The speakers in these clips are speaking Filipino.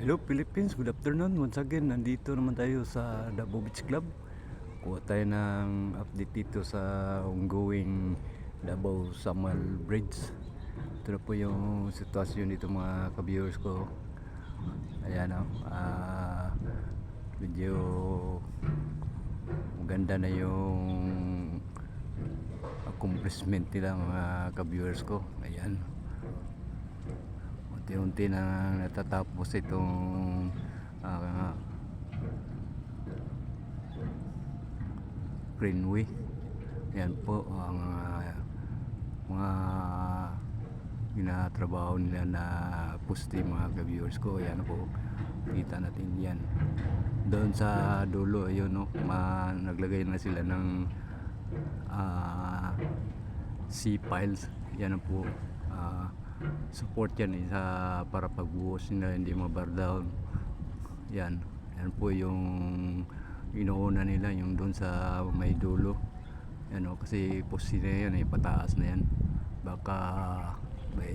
Hello Philippines, good afternoon. Once again, nandito naman tayo sa Davao Beach Club. Kuha tayo ng update dito sa ongoing Davao Samal Bridge. Ito na po yung sitwasyon dito mga ka-viewers ko. Ayan o, medyo maganda na yung accomplishment nila mga ka-viewers ko. Ayan, unti-unti na natatapos itong Greenway. Yan po ang mga ginatrabaho nila na poste mga ka-viewers ko. Yan po, kita natin yan doon sa dulo. Ayun no, naglagay na sila ng C-piles. Yan po, support yan sa para pagbuhos nila hindi mabar down. Yan po yung inuuna nila, yung doon sa may dulo. Yan o, kasi poste na yan, pataas na yan. Baka by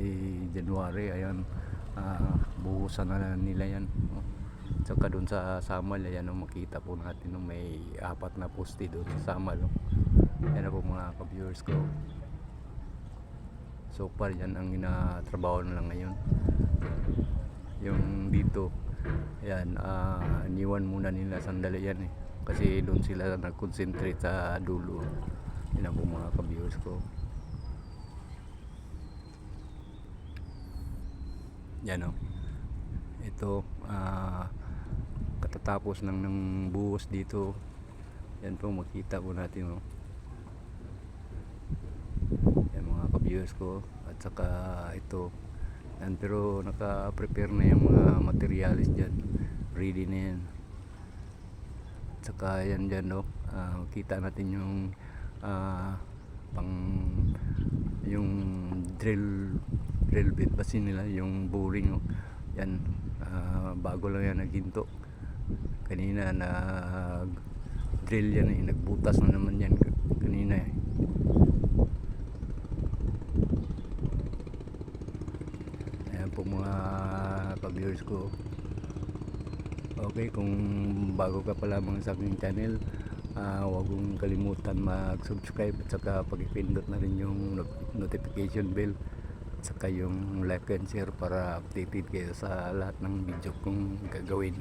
January, ayan, buhusan na nila yan. Tsaka doon sa Samal, ayan o, makita po natin o, may 4 na poste doon sa Samal o. Yan po mga ka-viewers ko. So far yan ang ginatrabaho na lang ngayon. Yung dito, ayan, iniwan muna nila sandali yan kasi doon sila nag-concentrate sa dulo. Yan po mga ka-viewers ko. Yan o, ito katatapos ng buhos dito. Yan po, makita po natin o. Yan mga ka-viewers ko. At saka ito yan, pero naka-prepare na yung mga materials dyan, ready na yan. At saka yan dyan no, kita natin yung yung drill bit kasi nila, yung boring no. Yan, bago lang yan naghinto. Kanina na drill yan nagbutas na naman yan kanina Ayan po mga ka-viewers ko. Okay, kung bago ka pa lamang sa aking channel, huwag mong kalimutan mag-subscribe at saka pag-ipindot na rin yung notification bell at saka yung like and share para updated kayo sa lahat ng video kong gagawin.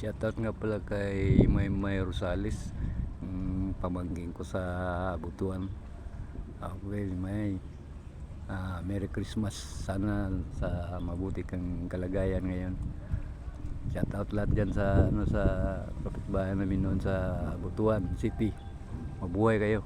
Shoutout nga pala kay Maymay Rosales, pamangkin ko sa Butuan. Well, Merry Christmas. Sana sa mabuti kang kalagayan ngayon. Shoutout lahat dyan sa sa kapitbahay namin noon sa Butuan City. Mabuhay kayo.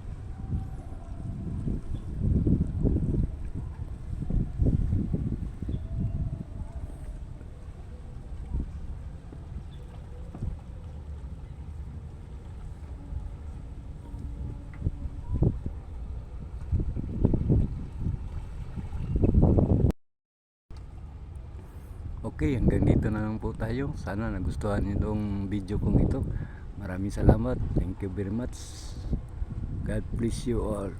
Okay, hanggang dito na lang po tayo. Sana nagustuhan niyo itong video kong ito. Maraming salamat. Thank you very much. God bless you all.